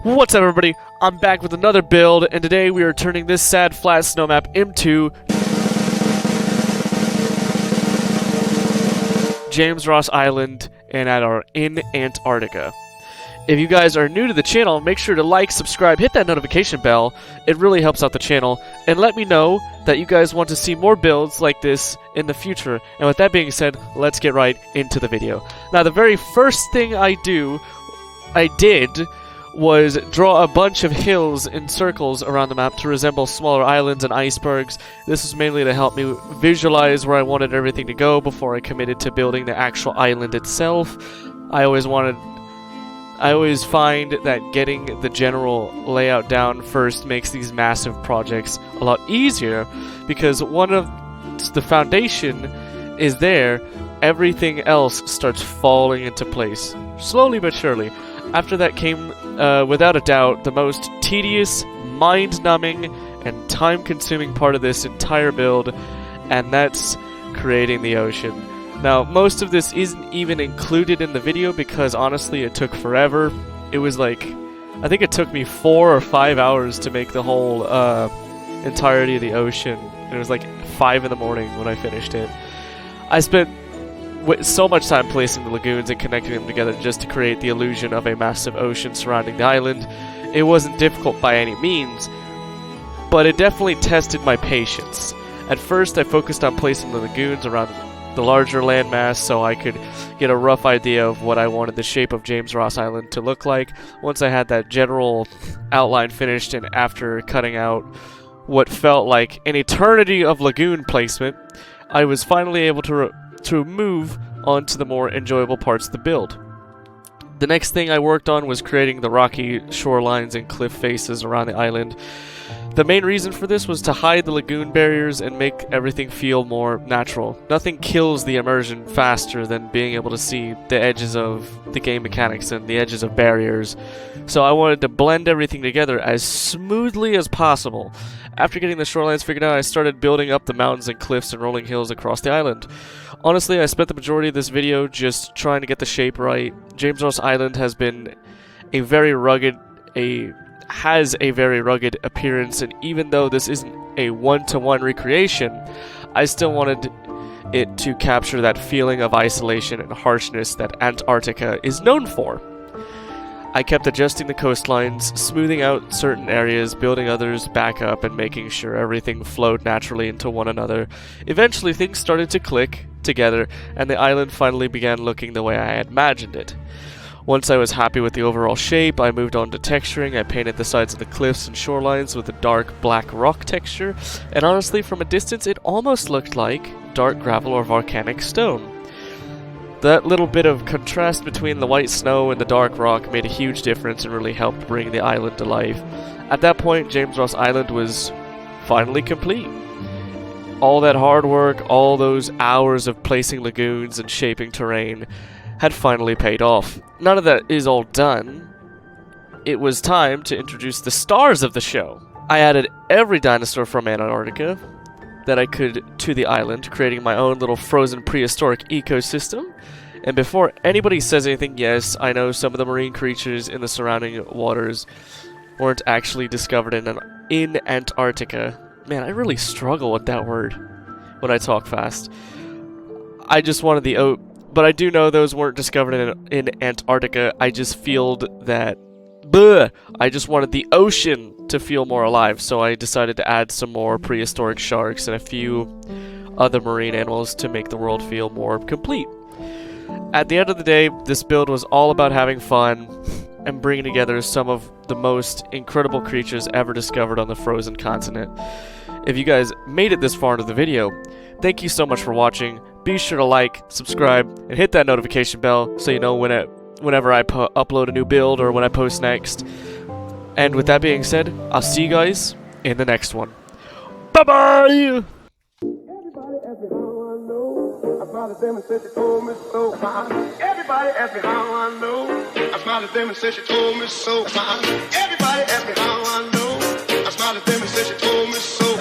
What's up, everybody? I'm back with another build, and today we are turning this sad flat snow map into James Ross Island and in Antarctica. If you guys are new to the channel, make sure to like, subscribe, hit that notification bell. It really helps out the channel, and let me know that you guys want to see more builds like this in the future. And with that being said, let's get right into the video. Now, the very first thing I did was draw a bunch of hills in circles around the map to resemble smaller islands and icebergs. This was mainly to help me visualize where I wanted everything to go before I committed to building the actual island itself. I always find that getting the general layout down first makes these massive projects a lot easier, because one of the foundation is there, everything else starts falling into place, slowly but surely. After that came, without a doubt, the most tedious, mind-numbing, and time-consuming part of this entire build, and that's creating the ocean. Now, most of this isn't even included in the video because, honestly, it took forever. It was like, I think it took me 4 or 5 hours to make the whole entirety of the ocean. And it was like 5 in the morning when I finished it. I spent so much time placing the lagoons and connecting them together just to create the illusion of a massive ocean surrounding the island. It wasn't difficult by any means, but it definitely tested my patience. At first, I focused on placing the lagoons around the larger landmass so I could get a rough idea of what I wanted the shape of James Ross Island to look like. Once I had that general outline finished, and after cutting out what felt like an eternity of lagoon placement, I was finally able to move on to the more enjoyable parts of the build. The next thing I worked on was creating the rocky shorelines and cliff faces around the island. The main reason for this was to hide the lagoon barriers and make everything feel more natural. Nothing kills the immersion faster than being able to see the edges of the game mechanics and the edges of barriers. So I wanted to blend everything together as smoothly as possible. After getting the shorelines figured out, I started building up the mountains and cliffs and rolling hills across the island. Honestly, I spent the majority of this video just trying to get the shape right. James Ross Island has a very rugged appearance, and even though this isn't a one-to-one recreation, I still wanted it to capture that feeling of isolation and harshness that Antarctica is known for. I kept adjusting the coastlines, smoothing out certain areas, building others back up, and making sure everything flowed naturally into one another. Eventually, things started to click together, and the island finally began looking the way I had imagined it. Once I was happy with the overall shape, I moved on to texturing. I painted the sides of the cliffs and shorelines with a dark black rock texture, and honestly, from a distance, it almost looked like dark gravel or volcanic stone. That little bit of contrast between the white snow and the dark rock made a huge difference and really helped bring the island to life. At that point, James Ross Island was finally complete. All that hard work, all those hours of placing lagoons and shaping terrain had finally paid off. None of that is all done. It was time to introduce the stars of the show. I added every dinosaur from Antarctica that I could to the island, creating my own little frozen prehistoric ecosystem. And before anybody says anything, yes, I know some of the marine creatures in the surrounding waters weren't actually discovered in Antarctica. Man, I really struggle with that word when I talk fast. I just wanted but I do know those weren't discovered in Antarctica. I just feel that I just wanted the ocean to feel more alive, so I decided to add some more prehistoric sharks and a few other marine animals to make the world feel more complete. At the end of the day, this build was all about having fun and bringing together some of the most incredible creatures ever discovered on the frozen continent. If you guys made it this far into the video, thank you so much for watching. Be sure to like, subscribe, and hit that notification bell so you know whenever I upload a new build or when I post next. And with that being said, I'll see you guys in the next one. Bye-bye! Everybody ask me how I know. I smiled at them and said she told me so. Everybody ask me how I know. I smiled at them and said she told me so. Everybody ask me how I know. I smiled at them and said she told me so.